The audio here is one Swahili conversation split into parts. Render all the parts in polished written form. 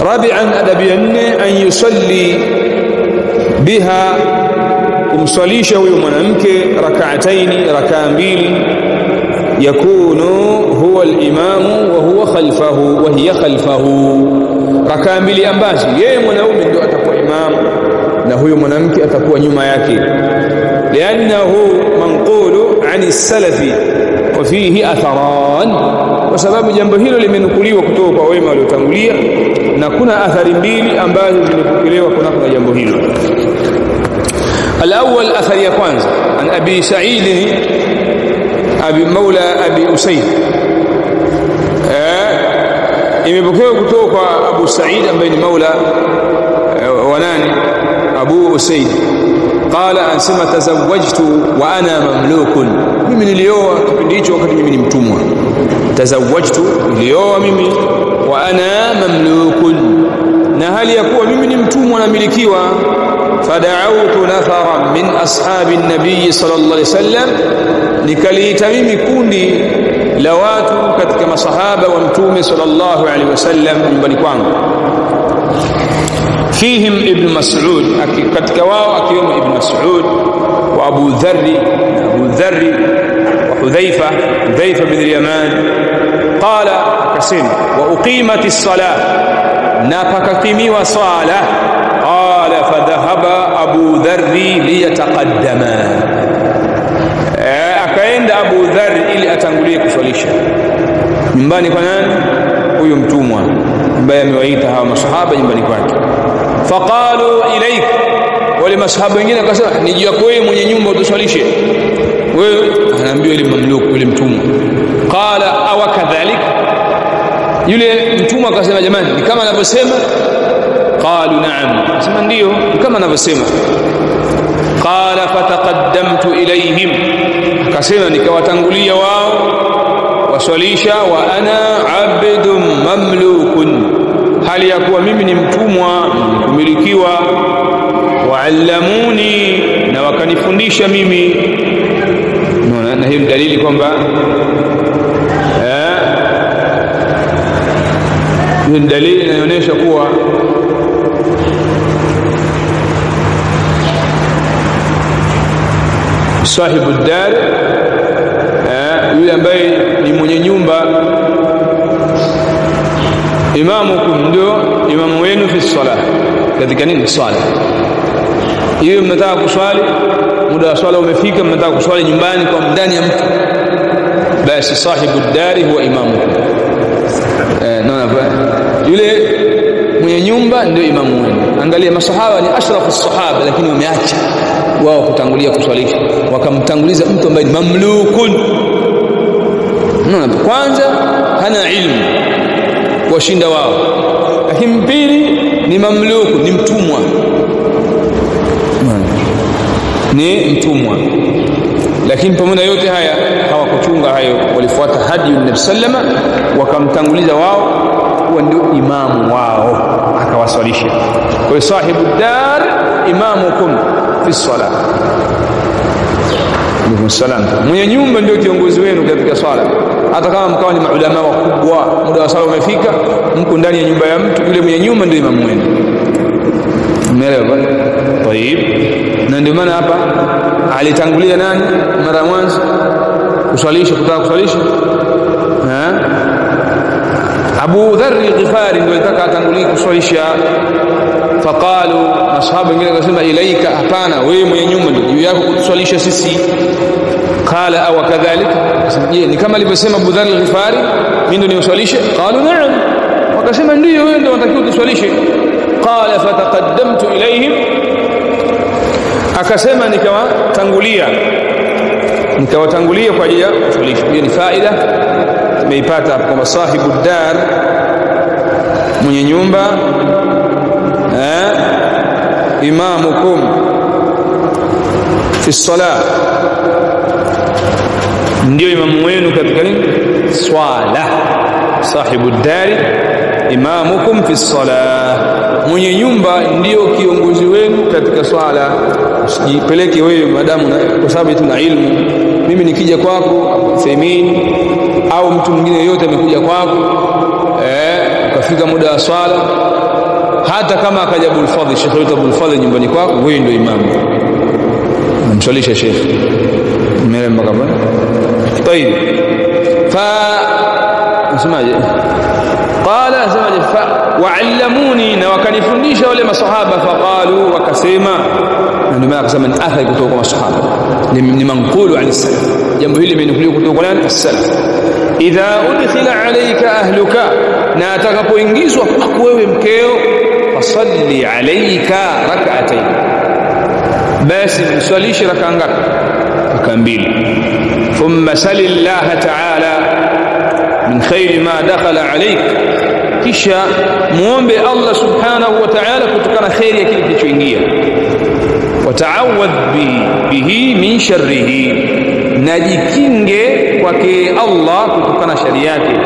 rabi'an adabiyanne an yusalli biha kumsalisha huyo mwanamke rak'ataini rak'a mbili yakunu huwa al-imamu wa huwa khalfahu wa hiya khalfahu rak'a mbili ambazo yeye mwanaume ndio atakuwa imamu na huyo mwanamke atakuwa nyuma yake lianahu manqulu ani salafi wa fihi atharan kwa sababu jambo hilo limenukuliwa kutoka kwa wema waliotangulia na kuna athari mbili ambazo zimepokelewa kuna jambo hilo. الأول أثر ya kwanza an Abi Sa'id Abi Maula Abi Usayd imepokewa kutoka kwa Abu Sa'id ambaye ni maula wa nani Abu Usayd qala ansema tazawwajtu wa ana mamlukun mimi nilioa kipindi hicho wakati mimi ni mtumwa tazawwajtu nilioa mimi wa ana mamlukun na hali ya kuwa mimi ni mtumwa namilikiwa fada'awtu nafaran min ashabi an-nabiy sallallahu alayhi wasallam nikaliita mimi kundi la watu katika masahaba wa mtume sallallahu alayhi wasallam nyumbani kwangu fihim ibn Mas'ud katika wao akiwemo ibn Mas'ud wa Abu Dharr wa Hudhayfa bin Yaman qala akasema wa uqimatis salah na pakakimiwa sala qala fadhahaba Abu Dharr liyataqaddama akaenda Abu Dharr ili atangulie kuswalisha nyumbani kwa nani huyo mtumwa ambaye amewaita hawa masahaba nyumbani kwake faqalu ilaik wale masahaba wengine akasema nijia kwa wewe mwenye nyumba utuswalishe wewe anaambiwa ile mamluku yule mtumwa qala aw kadhalik yule mtumwa akasema jamani ni kama anavyosema qalu na'am sema ndio kama anavyosema qala fataqaddamtu ilayhim akasema nikawatangulia wao waswalisha wa ana abdun mamlukun hali ya kuwa mimi ni mtumwa kumilikiwa wa'allamuni na wakanifundisha mimi na hiyo dalili kwamba hiyo dalili inaonyesha kuwa sahibu dar yule ambaye ni mwenye nyumba imamukum ndio imamu wenu fi salah katika nini swala hiyo mnataka kuswali muda wa swala umefika mnataka kuswali nyumbani kwa ndani ya mtu basi sahibu dari huwa imamukum yule mwenye nyumba ndio imamu wenu angalia masahaba ni ashrafu sahaba lakini wameacha wao kutangulia kuswalisha wakamtanguliza mtu ambaye ni mamlukun kwanza hana ilmu washinda wao lakini pili ni mamluku ni mtumwa lakini pamoja yote haya hawakuchunga hayo walifuata hadi Nabii sallama wakamtanguliza wao kuwa ndio imamu wao akawaswalisha kwa sahibu dar imamukum fi salah Mungu salam mwenye nyumba ndio kiongozi wenu katika swala hata kama mkawa ni maulama wakubwa muda wa swala umefika mko ndani ya nyumba ya mtu yule mwenye nyumba ndio imamu wenu umeelewa طيب na ndio maana hapa alitangulia nani mara mwanzo kuswalisha kutaka kuswalisha Abu Dharr al-Ghifari ndio alitaka atangulie kuswalisha faqalu mashabu wengine wakasema ilaika hapana wewe mwenye nyumba ndio juu yako kutuswalisha sisi qala aw kadhalika je ni kama alivyosema Abu Dharr al-Ghifari mimi ndio niuswalishe qalu na'am wakasema ndio wewe ndio unatakiwa kuswalishe qala fataqaddamtu ilayhim akasema nikawatangulia kwa ajili ya kuswalisha hiyo ni faida tumeipata hapo kwa sahibu dar mwenye nyumba imamukum fi salah ndio imamu wenu katika nini swala sahibu dari imamukum fi salah mwenye nyumba ndio kiongozi wenu katika swala usijipeleke wewe madamu kwa sababu tuna ilmu mimi nikija kwako Uthaymeen au mtu mwingine yote amekuja kwako ukafika muda wa swala, hata kama akaja Abul Fadhl, Sheikh wetu Abul Fadhl nyumbani kwako, wewe ndio imamu, unamswalisha Sheikh mbele mpaka bwana. طيب nasemaje? Qala nasemaje? Wa'allamuni, na wakanifundisha wale masahaba. Faqalu, wakasema, na ndio maana akasema ni athari kutoka kwa masahaba, ni manqulu an salaf. Jambo hili limenukuliwa kutoka kwa as-salaf. Idha udkhila alayka ahluka, na atakapoingizwa kwako wewe mkeo, fasalli alayka rak'atayn, basi mswalishe rak'a ngapi? Rak'a mbili. Thumma salillaha ta'ala min khairi ma dakhala alayk, kisha muombe Allah subhanahu wa ta'ala kutokana khairi ya kile kilichoingia. Wata'awadh bihi min sharrihi, najikinge kwake Allah kutokana shari yake.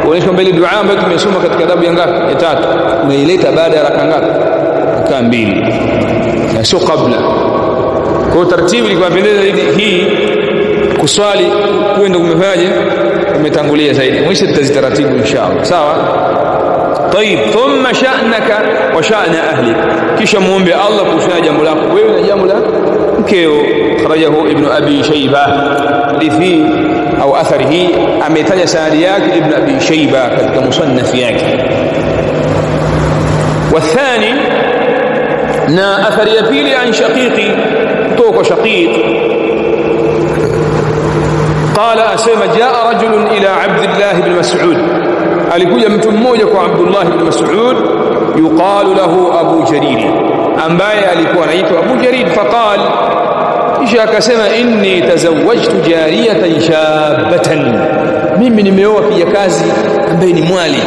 Kuonyesha mbele dua ambayo tumesoma katika adabu ya ngapi? Ya tatu. Unaileta baada ya raka ngapi? Raka mbili, na sio kabla. Kwa taratibu ilikuwa pendeza hii kuswali kwenda kumefaje, umetangulia zaidi. Mwisho tutazitaratibu inshallah, sawa? طيب ثم شأنك وشأن أهلك, kisha muombe Allah kuhusiana jambo lako wewe na jambo la mkeo. Kharajahu Ibn Abi Shayba, hadithi au athari hii ametaja sanadi yake Ibn Abi Shayba katika musannaf yake. Wathani, na athari ya pili, an Shaqiqi, kutoka Shaqiq. Qala, asema, jaa rajulun ila Abdullah ibn Mas'ud, alikuja mtu mmoja kwa Abdullah ibn Mas'ud, yuqalu lahu Abu Jarir, ambaye alikuwa anaitwa Abu Jarir. Faqal, kisha akasema, inni tazawwajtu jariyatan shabatan, mimi nimeoa kijakazi ambaye ni mwali.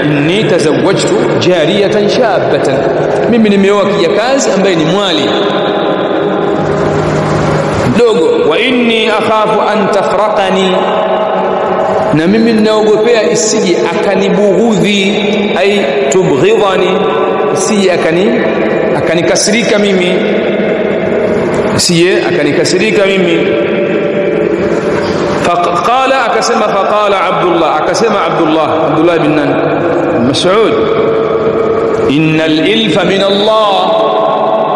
Inni tazawwajtu jariyatan shabatan, mimi nimeoa kijakazi ambaye ni mwali mdogo. Wa inni akhafu an tafraqani, na mimi ninaogopea isije akanibughudhi, ay tubghidhani, isije akanikasirika mimi, isije akanikasirika mimi. Faqala, akasema, faqala Abdullah, akasema Abdullah bin Mas'ud, innal ilfa min Allah,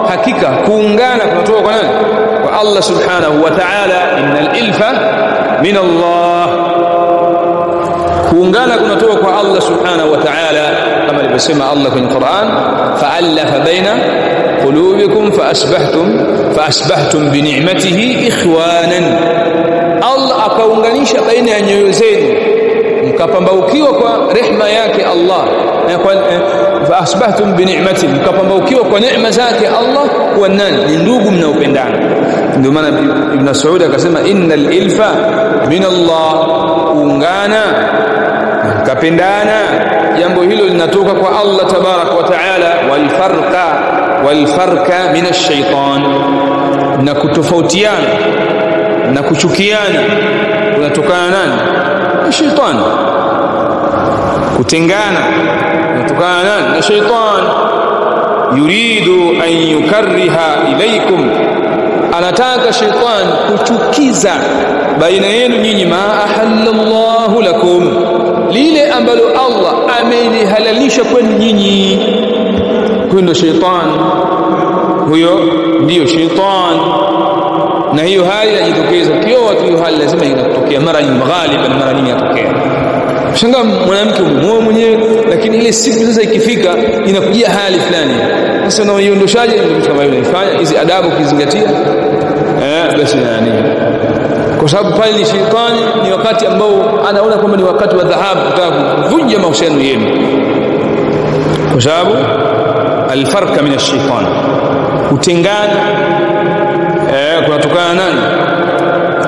hakika kuungana kunatoka kwa nani? Kwa Allah subhanahu wa ta'ala. Innal ilfa min Allah, kuungana kunatoka kwa Allah subhanahu wa ta'ala, kama alivyosema Allah kwenye Qur'an, fa'alafa baina qulubikum fa asbahtum bi ni'matihi ikhwanan, Allah akaunganisha baina ya nyoyo zenu mkapambaukiwa kwa rehema yake Allah, fa asbahtum bi ni'matihi, mkapambaukiwa kwa neema zake Allah kuwa nani? Ni ndugu mnaopendana. Ndio maana Ibn Mas'ud akasema, innal ilfa min Allah, kuungana kapendana, jambo hilo linatoka kwa Allah tabarak wa taala. Walfarqa min ash-shaytan, na kutofautiana na kuchukiana kunatokana nani? Na shaytan. Kutengana kunatokana nani? Na shaytan. Yuridu an yukarriha ilaykum, anataka shaytan kuchukiza baina yenu nyinyi, ma ahallallahu lakum, lile ambalo Allah amelihalalisha kwenu nyinyi. Huyo ndio shaytan, huyo ndio shaytan. Na hiyo hali inajitokeza kila watu, hiyo hali lazima inatokea mara nyingi, ghaliban mara nyingi inatokea. Shangaa mwanamke muoe mwenyewe, lakini ile siku sasa ikifika inakujia hali fulani. Sasa na uiondoshaje ndio kama hiyo inafanya hizi adabu kizingatia, basi yani, kwa sababu pale ni shetani, ni wakati ambao anaona kwamba ni wakati wa dhahabu, kutaka kuvunja mahusiano yenu, kwa sababu alfarqa min ash-shaytan, kutengana kunatokana nani?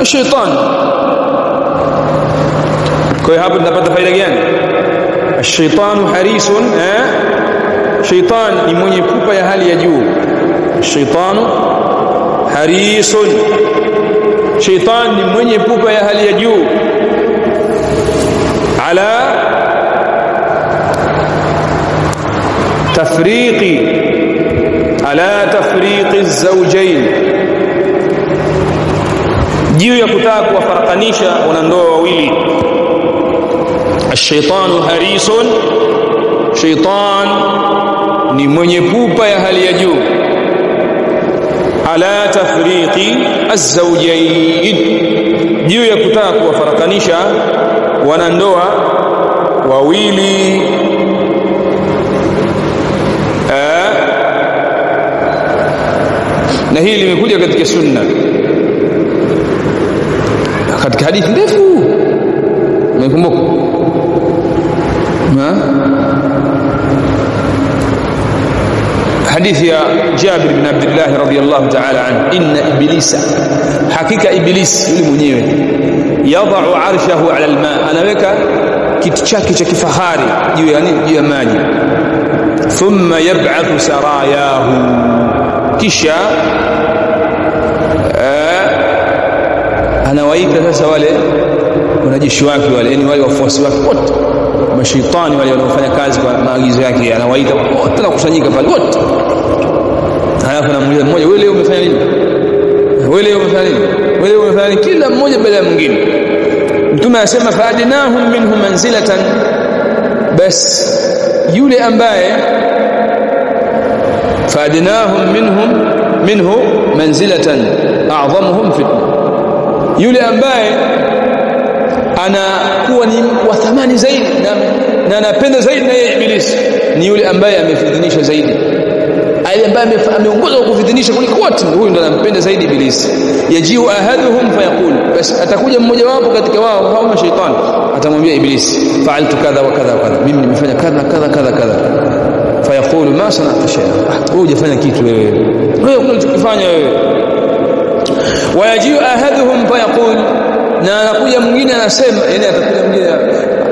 Shetani. Kwa hiyo hapo tunapata faida gani? Ash-shaytanu harisun, shaytan ni mwenye pupa ya hali ya juu. Ash-shaytanu harisun, shaytan ni mwenye pupa ya hali ya juu, ala tafriqi az-zawjayn, juu ya kutaka kuwafarakanisha wanandoa wawili. Ash-shaytanu harisun, shaytan ni mwenye pupa ya hali ya juu, ala tafriqi az-zawjayn, juu ya kutaka kuwafarakanisha wanandoa wawili. Na hili limekuja katika sunna katika hadithi ndefu, umekumbuka hadithi ya Jabir bin Abdullah radhiyallahu ta'ala anhu, inna iblisa, hakika iblis yule mwenyewe, yadha'u arshahu 'ala al-ma', anaweka kitu chake cha kifahari juu ya nini? Juu ya maji. Thumma yab'athu sarayahu, kisha anawaita sasa wale wanajeshi wake wale, yani wale wafuasi wake wote, mashaitani wale wanaofanya kazi kwa maagizo yake, anawaita wote na kusanyika pale wote. Halafu anamuuliza mmoja, wewe leo umefanya nini? Wewe leo umefanya nini? Wewe leo umefanya nini? Kila mmoja baada ya mwingine. Mtume anasema fa'adnahum minhum manzilatan, bas yule ambaye fa'adnahum minhu manzilatan a'zamuhum fitna, yule ambaye anakuwa ni wa thamani zaidi na anapenda zaidi na yeye ibilisi, ni yule ambaye amefidhinisha zaidi, yule ambaye ameongoza kufidhinisha kuliko wote, huyu ndo anampenda zaidi ibilisi. Yajiu ahaduhum fayaqul, bas atakuja mmoja wapo katika wao hao mashaitani, atamwambia ibilisi, fa'altu kadha wa kadha wa kadha, mimi nimefanya kadha kadha kadha kadha. Fayaqulu ma sana'ta shay'an, wewe hujafanya kitu, wewe unachokifanya wewe. Wayajiu ahaduhum fayaqul, na anakuja mwingine anasema, yani atakuja mwingine,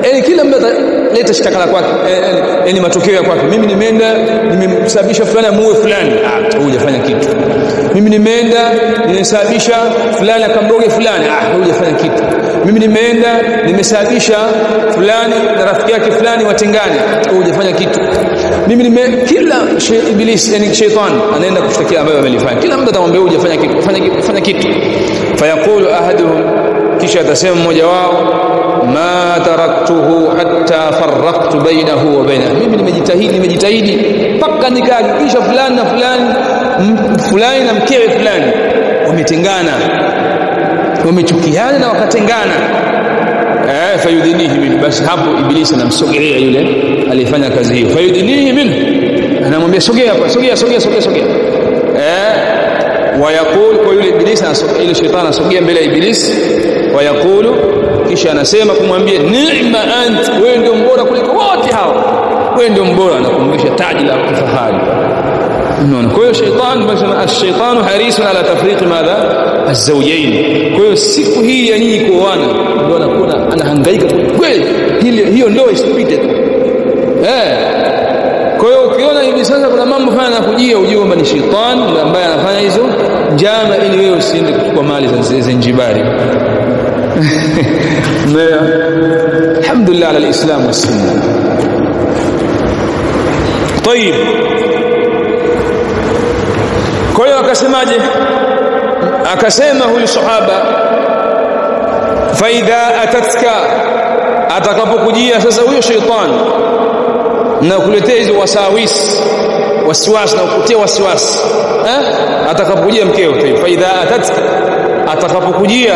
yani kila mmoja leta shtaka la kwake, yani matokeo ya kwake. Mimi nimeenda nimemsababisha fulani amuue fulani, wewe hujafanya kitu. Mimi nimeenda nimesababisha fulani akamroge fulani, wewe hujafanya kitu. Mimi nimeenda nimesababisha fulani na rafiki yake fulani watengane, wewe hujafanya kitu. Mimi kila ibilisi, yani shaytan anaenda kushtakia ambayo amelifanya. Kila mtu atamwambia wewe hujafanya kitu, fanya kitu. Fayaqulu ahaduhum, kisha atasema mmoja wao, ma taraktuhu hatta farraqtu bainahu wa baina, mimi nimejitahidi mpaka nikahakikisha fulani na fulani na mkewe fulani wametengana, wamechukiana na wakatengana. Fayudinihi min, basi hapo ibilisi anamsogelea yule aliyefanya kazi hiyo. Fayudinihi min, anamwambia sogea hapa, sogea. Wayaqul, kwa yule ibilisi anasogea, ile shetani anasogea mbele ya ibilisi. Wayaqulu, kisha anasema kumwambia, ni'ma ant, wewe ndio mbora kuliko wote hao, wewe ndio mbora, anakumbusha taji la kifahari. Unaona, kwa hiyo shetani, basi ash-shaytanu harisun ala tafriqi madha az-zawjayn. Kwa hiyo siku hii ya nyinyi kuoana, ndio anakuwa anahangaika kweli, hiyo ndio isipite. Kwa hiyo ukiona hivi sasa kuna mambo haya yanakujia, ujue kwamba ni shetani ambaye anafanya hizo njama ili wewe usiende kuchukua mali za Zanzibari. Alhamdulillah ala al-islam wa sunna. Tayib, kwa hiyo akasemaje? Akasema huyu sahaba, fa idha atatka, atakapokujia sasa huyo shetani na kuletea hizo waswasi na kukutia wasiwasi, atakapokujia mkeo. Fa idha atatka, atakapokujia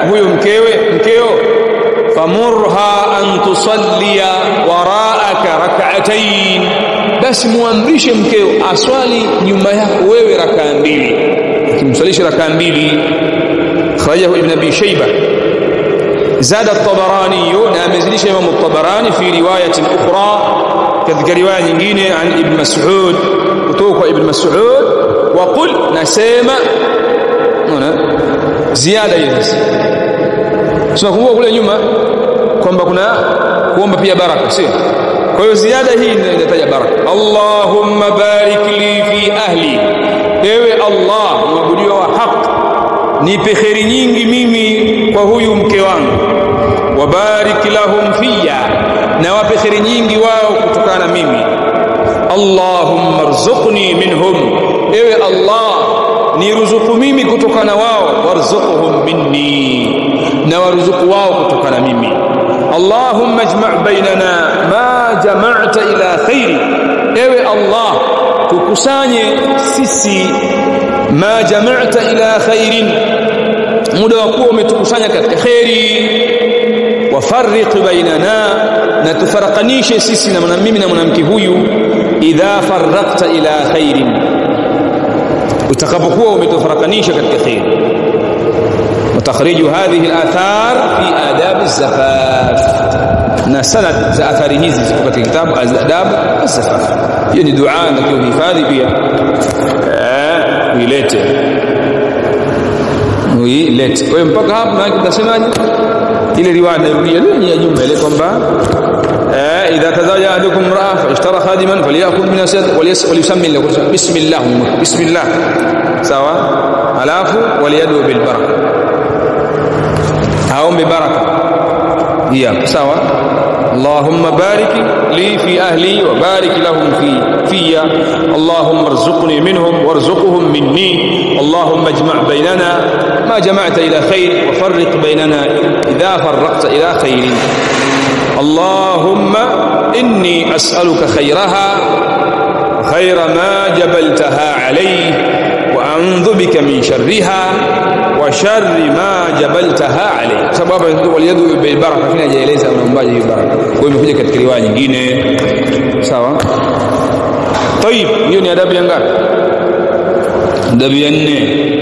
huyo mkeo, famurha an tusallia waraaka rak'atayn, basi muamrishe mkeo aswali nyuma yako wewe rakaa mbili, akimsalisha rakaa mbili. Kharajahu ibn Abi Shayba. Zada at-Tabarani, na amezidisha Imam at-Tabarani fi riwayatin ukhra, katika riwaya nyingine, an Ibn Mas'ud, kutoka Ibn Mas'ud. Wa qul, nasema ziada hiyo. Tunakumbuka kule nyuma kwamba kuna kuomba pia baraka, sio? Kwa hiyo ziada hii inataja baraka. Allahumma barik li fi ahli, ewe Allah mwabudiwa wa haki, nipe kheri nyingi mimi kwa huyu mke wangu. Wabarik lahum fiya, na wape kheri nyingi wao kutokana na mimi. Allahumma rzuqni minhum, ewe Allah niruzuku mimi kutokana wao. Warzuqhum minni, na waruzuku wao kutokana mimi. Allahumma ijma' bainana ma jama'ta ila khairi, ewe Allah tukusanye sisi ma jama'ta ila khairin, muda wa kuwa umetukusanya katika khairi, wafarriq bainana, na tufarakanishe sisi na mimi na mwanamke huyu, idha farraqta ila khairin, utakapokuwa umetufarakanisha katika khairi. وتخريج هذه الآثار في آداب الزفاف، نسند آثار hizi ziko katika kitabu Adab az-Zafaf. Hiyo ni dua na kuhifadhi pia uilete. Wewe mpaka hapo na utasemaje ile riwaya inarudia ya jumla ile kwamba idha tazawaja ahadukum ra'a fa ishtara khadiman falyakul min asad walyusammi lahu bismillah, bismillah sawa, alafu waliyadu bil baraka, aombe baraka hiyo sawa. Allahumma barik li fi ahli wa barik lahum fiya, Allahumma arzuqni minhum warzuqhum minni, Allahumma ijma' bainana ma jama'ta ila khair wa farriq bainana idha farraqta ila khair. Allahumma inni as'aluka khairaha khaira ma jabaltaha alayhi wa a'udhu bika min sharriha wa sharri ma jabaltaha alayhi. Sababu waliyadu bil baraka, kina jaeleza unaombaje hiyo baraka, kwa hiyo imekuja katika riwaya nyingine sawa. Tayib, hiyo ni adabu ya ngapi? Adabu ya 4.